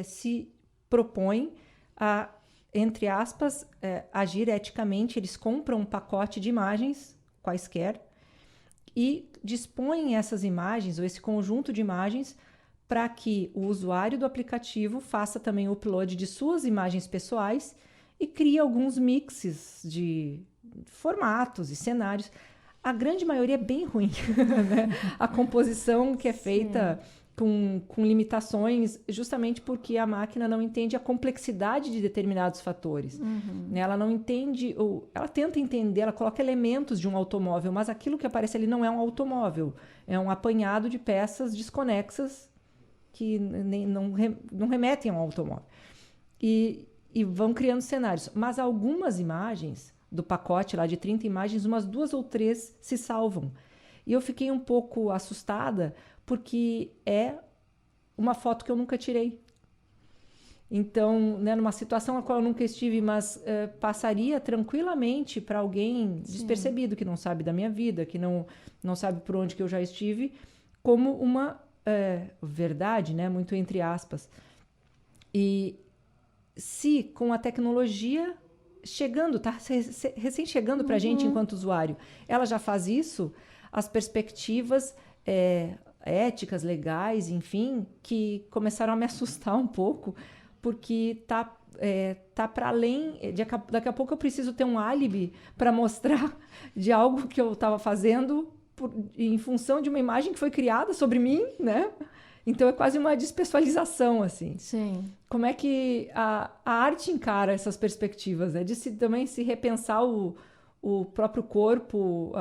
[SPEAKER 2] se propõe a, entre aspas, agir eticamente. Eles compram um pacote de imagens, quaisquer, e dispõem essas imagens, ou esse conjunto de imagens, para que o usuário do aplicativo faça também o upload de suas imagens pessoais e crie alguns mixes de formatos e cenários. A grande maioria é bem ruim, né? A composição que é feita com limitações, justamente porque a máquina não entende a complexidade de determinados fatores. Ela não entende, ou ela tenta entender, ela coloca elementos de um automóvel, mas aquilo que aparece ali não é um automóvel, é um apanhado de peças desconexas que não remetem a um automóvel. E vão criando cenários. Mas algumas imagens do pacote lá de 30 imagens, umas 2 ou 3 se salvam. E eu fiquei um pouco assustada, porque é uma foto que eu nunca tirei. Então, né, numa situação na qual eu nunca estive, mas passaria tranquilamente para alguém despercebido, que não sabe da minha vida, que não sabe por onde que eu já estive, como uma verdade, né, muito entre aspas. E se com a tecnologia chegando, tá recém chegando para a gente enquanto usuário, ela já faz isso, as perspectivas éticas, legais, enfim, que começaram a me assustar um pouco, porque tá para além, daqui a pouco eu preciso ter um álibi para mostrar de algo que eu estava fazendo em função de uma imagem que foi criada sobre mim, né? Então é quase uma despessoalização, assim.
[SPEAKER 3] Sim.
[SPEAKER 2] Como é que a arte encara essas perspectivas, né? De também se repensar o próprio corpo,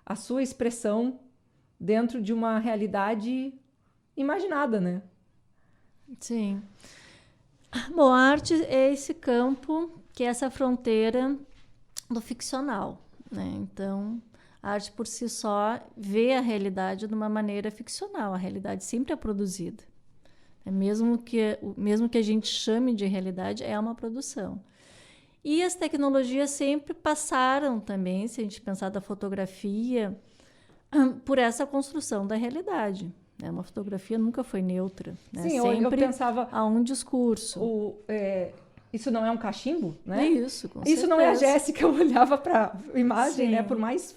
[SPEAKER 2] a sua expressão dentro de uma realidade imaginada, né?
[SPEAKER 3] Sim. Bom, a arte é esse campo, que é essa fronteira do ficcional, né? Então, a arte por si só vê a realidade de uma maneira ficcional. A realidade sempre é produzida, Mesmo que a gente chame de realidade, é uma produção. E as tecnologias sempre passaram também, se a gente pensar da fotografia, por essa construção da realidade. Né? Uma fotografia nunca foi neutra. Né?
[SPEAKER 2] Sim,
[SPEAKER 3] sempre
[SPEAKER 2] eu pensava...
[SPEAKER 3] há um discurso.
[SPEAKER 2] Isso não é um cachimbo, né?
[SPEAKER 3] Isso, com
[SPEAKER 2] Isso
[SPEAKER 3] certeza.
[SPEAKER 2] não é a Jéssica, eu olhava para a imagem,
[SPEAKER 3] Sim.
[SPEAKER 2] né? Por mais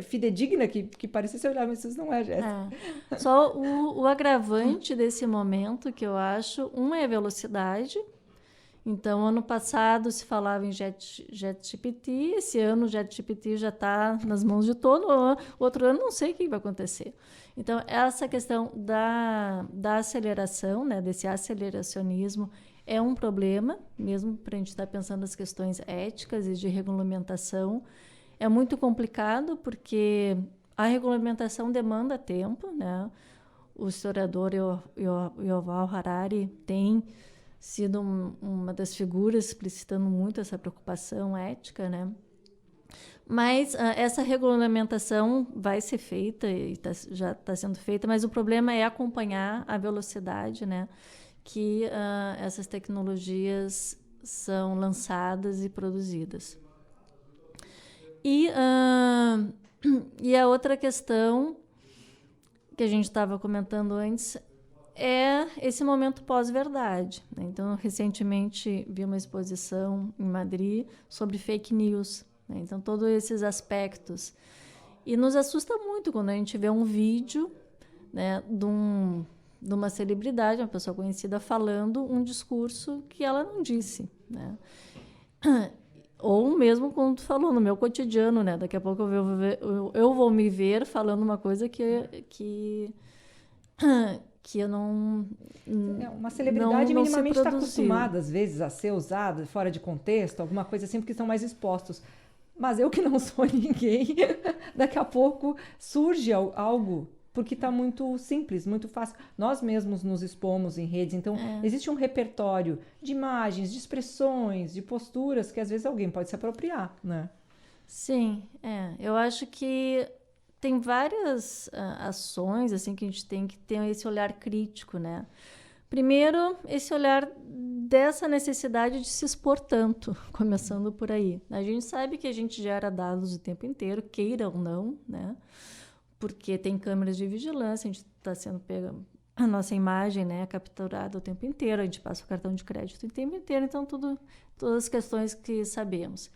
[SPEAKER 2] fidedigna que parecesse, eu olhava, mas isso não é a Jéssica.
[SPEAKER 3] Só o agravante desse momento, que eu acho, é a velocidade. Então, ano passado se falava em ChatGPT, esse ano o ChatGPT já está nas mãos de todo mundo, outro ano não sei o que vai acontecer. Então, essa questão da aceleração, né, desse aceleracionismo, é um problema, mesmo para a gente estar pensando nas questões éticas e de regulamentação. É muito complicado, porque a regulamentação demanda tempo, né? O historiador Yuval Harari tem sido uma das figuras explicitando muito essa preocupação ética, né? Mas essa regulamentação vai ser feita e já está sendo feita, mas o problema é acompanhar a velocidade, né, que essas tecnologias são lançadas e produzidas. E a outra questão que a gente estava comentando antes é esse momento pós-verdade. Né? Então, recentemente vi uma exposição em Madrid sobre fake news. Né? Então, todos esses aspectos. E nos assusta muito quando a gente vê um vídeo, né, de uma celebridade, uma pessoa conhecida, falando um discurso que ela não disse. Né? Ou mesmo como tu falou, no meu cotidiano, né? Daqui a pouco eu vou me ver falando uma coisa que eu não...
[SPEAKER 2] Uma celebridade
[SPEAKER 3] não
[SPEAKER 2] minimamente está acostumada, às vezes, a ser usada fora de contexto, alguma coisa assim, porque estão mais expostos. Mas eu que não sou ninguém, daqui a pouco surge algo, porque está muito simples, muito fácil. Nós mesmos nos expomos em redes, então existe um repertório de imagens, de expressões, de posturas que às vezes alguém pode se apropriar, né?
[SPEAKER 3] Sim, eu acho que tem várias ações assim que a gente tem que ter esse olhar crítico, né? Primeiro, esse olhar dessa necessidade de se expor tanto, começando por aí. A gente sabe que a gente gera dados o tempo inteiro, queira ou não, né? Porque tem câmeras de vigilância, a gente está sendo pega, a nossa imagem, né, é capturada o tempo inteiro, a gente passa o cartão de crédito o tempo inteiro, então todas as questões que sabemos.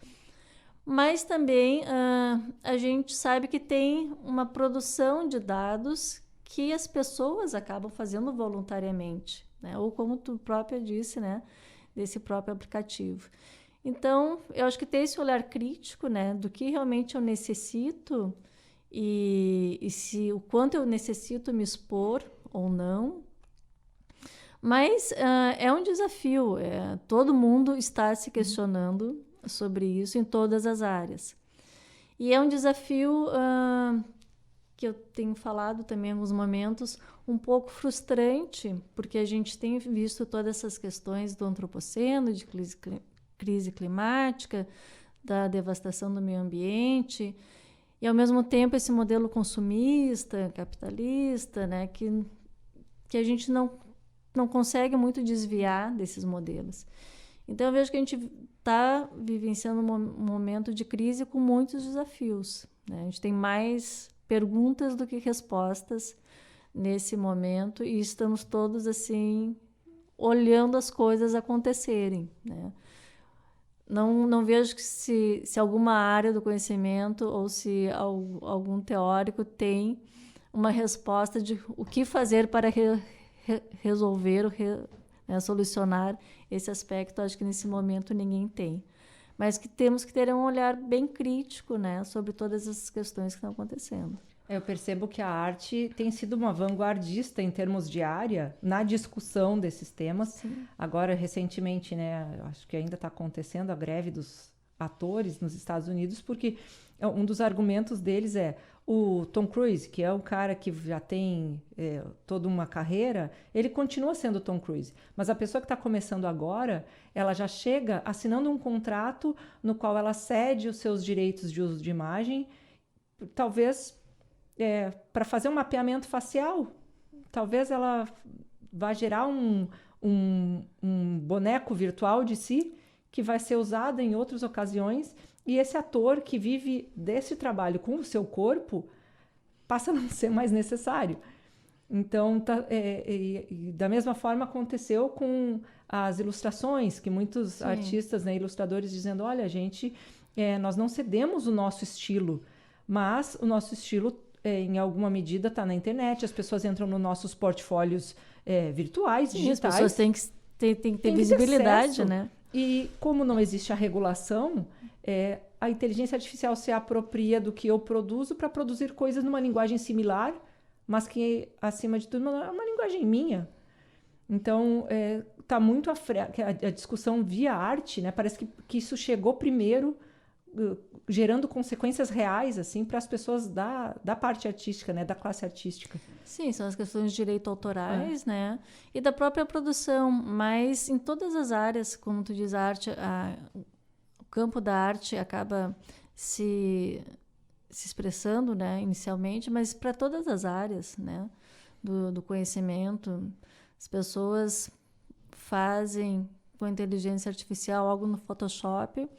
[SPEAKER 3] Mas também a gente sabe que tem uma produção de dados que as pessoas acabam fazendo voluntariamente, né? Ou como tu própria disse, né, desse próprio aplicativo. Então, eu acho que ter esse olhar crítico, né, do que realmente eu necessito e se o quanto eu necessito me expor ou não. Mas é um desafio, todo mundo está se questionando sobre isso em todas as áreas. E é um desafio que eu tenho falado também em alguns momentos, um pouco frustrante, porque a gente tem visto todas essas questões do antropoceno, de crise climática, da devastação do meio ambiente, e ao mesmo tempo esse modelo consumista, capitalista, né, que a gente não consegue muito desviar desses modelos. Então eu vejo que a gente está vivenciando um momento de crise com muitos desafios, né? A gente tem mais perguntas do que respostas nesse momento e estamos todos assim olhando as coisas acontecerem, né? Não vejo que se alguma área do conhecimento ou se algum teórico tem uma resposta de o que fazer para resolver, solucionar esse aspecto. Acho que nesse momento ninguém tem. Mas que temos que ter um olhar bem crítico, né, sobre todas essas questões que estão acontecendo.
[SPEAKER 2] Eu percebo que a arte tem sido uma vanguardista em termos de área na discussão desses temas.
[SPEAKER 3] Sim.
[SPEAKER 2] Agora, recentemente, né, acho que ainda está acontecendo a greve dos atores nos Estados Unidos, porque um dos argumentos deles é o Tom Cruise, que é um cara que já tem toda uma carreira, ele continua sendo Tom Cruise. Mas a pessoa que está começando agora, ela já chega assinando um contrato no qual ela cede os seus direitos de uso de imagem, talvez... para fazer um mapeamento facial, talvez ela vai gerar um boneco virtual de si que vai ser usado em outras ocasiões, e esse ator que vive desse trabalho com o seu corpo passa a não ser mais necessário. Então, da mesma forma aconteceu com as ilustrações, que muitos artistas, né, ilustradores dizendo, olha, nós não cedemos o nosso estilo, mas o nosso estilo, em alguma medida, está na internet, as pessoas entram nos nossos portfólios virtuais, digitais.
[SPEAKER 3] As pessoas têm que ter visibilidade, né?
[SPEAKER 2] E como não existe a regulação, a inteligência artificial se apropria do que eu produzo para produzir coisas numa linguagem similar, mas que, acima de tudo, é uma linguagem minha. Então, está muito a discussão via arte, né? Parece que isso chegou primeiro, gerando consequências reais assim, para as pessoas da parte artística, né? Da classe artística.
[SPEAKER 3] Sim, são as questões de direito autorais, né? E da própria produção, mas em todas as áreas, como tu diz, a arte, o campo da arte acaba se expressando, né, inicialmente, mas para todas as áreas, né, do conhecimento. As pessoas fazem com inteligência artificial algo no Photoshop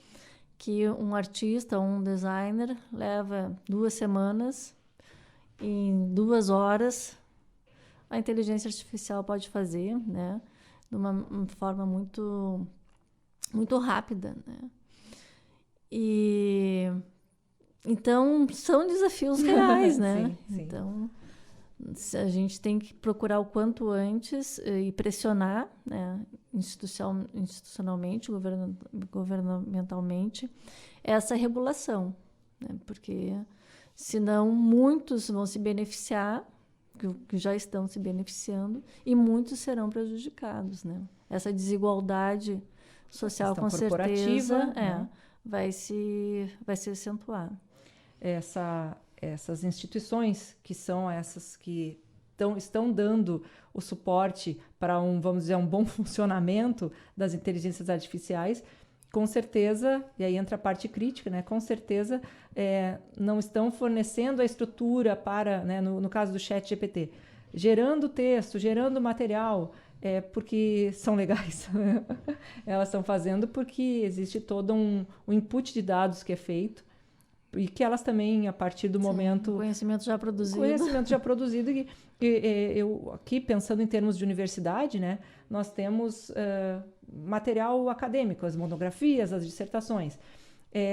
[SPEAKER 3] que um artista ou um designer leva 2 semanas, em 2 horas a inteligência artificial pode fazer, né, de uma forma muito, muito rápida, né? Então, são desafios reais, né?
[SPEAKER 2] Sim.
[SPEAKER 3] Então, a gente tem que procurar o quanto antes e pressionar, né, institucionalmente, governamentalmente, essa regulação, né? Porque, senão, muitos vão se beneficiar, que já estão se beneficiando, e muitos serão prejudicados, né? Essa desigualdade social, com certeza,
[SPEAKER 2] né?
[SPEAKER 3] vai se acentuar.
[SPEAKER 2] Essas instituições que são essas que estão dando o suporte para vamos dizer, um bom funcionamento das inteligências artificiais, com certeza, e aí entra a parte crítica, né? Com certeza não estão fornecendo a estrutura para, né, no caso do ChatGPT, gerando texto, gerando material, porque são legais. Elas estão fazendo porque existe todo um input de dados que é feito, e que elas também, a partir do momento...
[SPEAKER 3] Conhecimento já produzido.
[SPEAKER 2] Conhecimento já produzido. E eu, aqui, pensando em termos de universidade, né, nós temos material acadêmico, as monografias, as dissertações.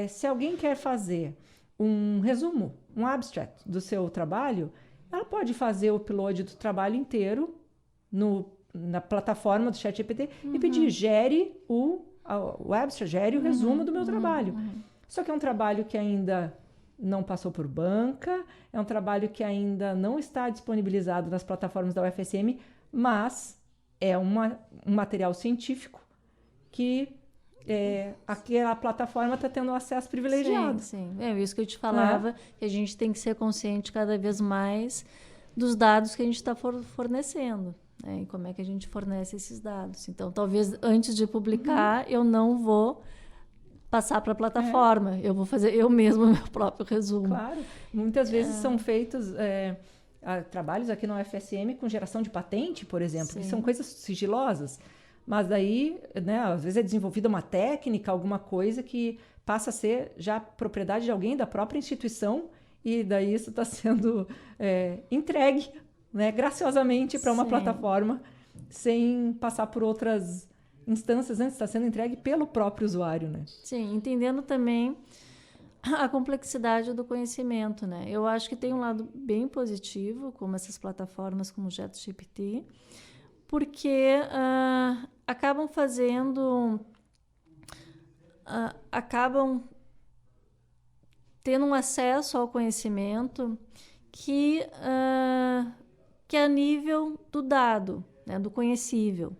[SPEAKER 2] Se alguém quer fazer um resumo, um abstract do seu trabalho, ela pode fazer o upload do trabalho inteiro na plataforma do ChatGPT e pedir, gere o abstract, gere o resumo do meu trabalho. Só que é um trabalho que ainda não passou por banca, é um trabalho que ainda não está disponibilizado nas plataformas da UFSM, mas é um material científico que aquela plataforma está tendo acesso privilegiado.
[SPEAKER 3] Sim. É isso que eu te falava, que a gente tem que ser consciente cada vez mais dos dados que a gente está fornecendo, né? E como é que a gente fornece esses dados. Então, talvez antes de publicar, eu não vou passar para a plataforma. Eu vou fazer eu mesma o meu próprio resumo.
[SPEAKER 2] Claro. Muitas vezes são feitos trabalhos aqui na UFSM com geração de patente, por exemplo, que são coisas sigilosas. Mas daí, né, às vezes é desenvolvida uma técnica, alguma coisa que passa a ser já propriedade de alguém da própria instituição, e daí isso está sendo entregue, né, graciosamente para uma plataforma, sem passar por outras instâncias, antes está sendo entregue pelo próprio usuário, né?
[SPEAKER 3] Sim, entendendo também a complexidade do conhecimento, né? Eu acho que tem um lado bem positivo, como essas plataformas como o ChatGPT, porque acabam tendo um acesso ao conhecimento que é a nível do dado, né, do conhecível.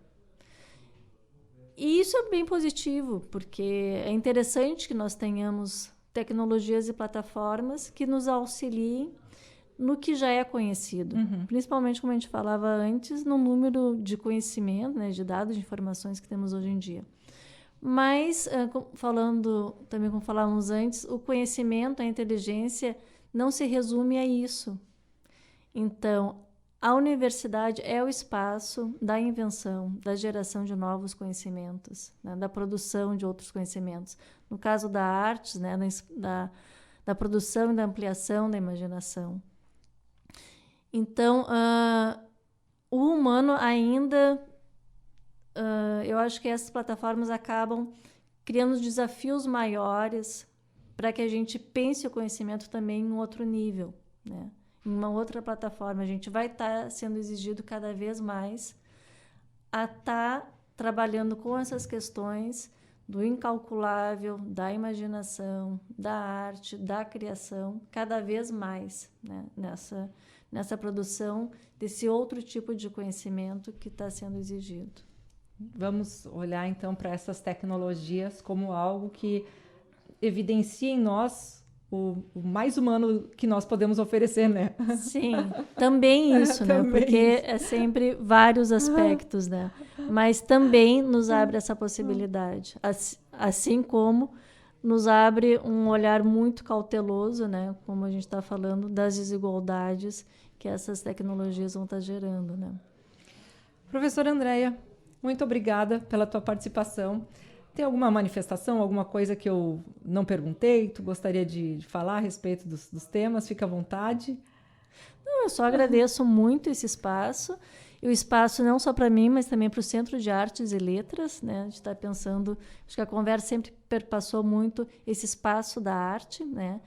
[SPEAKER 3] E isso é bem positivo, porque é interessante que nós tenhamos tecnologias e plataformas que nos auxiliem no que já é conhecido. Principalmente, como a gente falava antes, no número de conhecimento, né, de dados, de informações que temos hoje em dia. Mas, falando também como falávamos antes, o conhecimento, a inteligência, não se resume a isso. Então, a universidade é o espaço da invenção, da geração de novos conhecimentos, né, da produção de outros conhecimentos. No caso da arte, né, da produção e da ampliação da imaginação. Então, o humano ainda... eu acho que essas plataformas acabam criando desafios maiores para que a gente pense o conhecimento também em um outro nível, né? Em uma outra plataforma. A gente vai estar sendo exigido cada vez mais a estar trabalhando com essas questões do incalculável, da imaginação, da arte, da criação, cada vez mais, né? Nessa produção desse outro tipo de conhecimento que está sendo exigido.
[SPEAKER 2] Vamos olhar, então, para essas tecnologias como algo que evidencia em nós o mais humano que nós podemos oferecer, né?
[SPEAKER 3] Sim, também isso, né?
[SPEAKER 2] Também
[SPEAKER 3] Porque
[SPEAKER 2] isso.
[SPEAKER 3] é sempre vários aspectos, né? Mas também nos abre essa possibilidade. Assim como nos abre um olhar muito cauteloso, né? Como a gente está falando, das desigualdades que essas tecnologias vão estar gerando, né?
[SPEAKER 2] Professora Andréia, muito obrigada pela tua participação. Tem alguma manifestação, alguma coisa que eu não perguntei, tu gostaria de falar a respeito dos temas? Fica à vontade.
[SPEAKER 3] Não, eu só agradeço muito esse espaço. E o espaço não só para mim, mas também para o Centro de Artes e Letras, né? A gente está pensando, acho que a conversa sempre perpassou muito esse espaço da arte, né?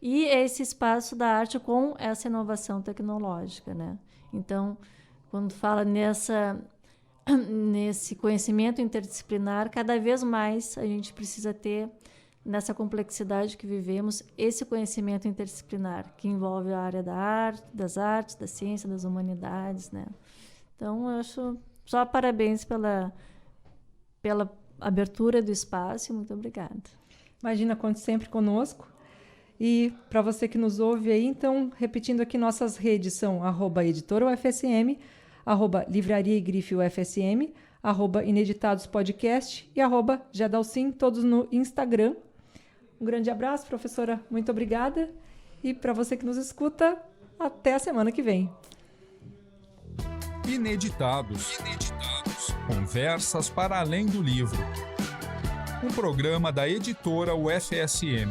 [SPEAKER 3] E esse espaço da arte com essa inovação tecnológica, né? Então, quando fala nesse conhecimento interdisciplinar, cada vez mais a gente precisa ter, nessa complexidade que vivemos, esse conhecimento interdisciplinar, que envolve a área das artes, da ciência, das humanidades, né? Então, eu acho só parabéns pela abertura do espaço. Muito obrigada.
[SPEAKER 2] Imagina, conte sempre conosco. E para você que nos ouve aí, então, repetindo aqui, nossas redes são @editora_UFSM, @livraria e grife UFSM, @ineditadospodcast e @jadalcin, todos no Instagram. Um grande abraço, professora, muito obrigada. E para você que nos escuta, até a semana que vem.
[SPEAKER 1] Ineditados. Conversas para além do livro. Um programa da editora UFSM.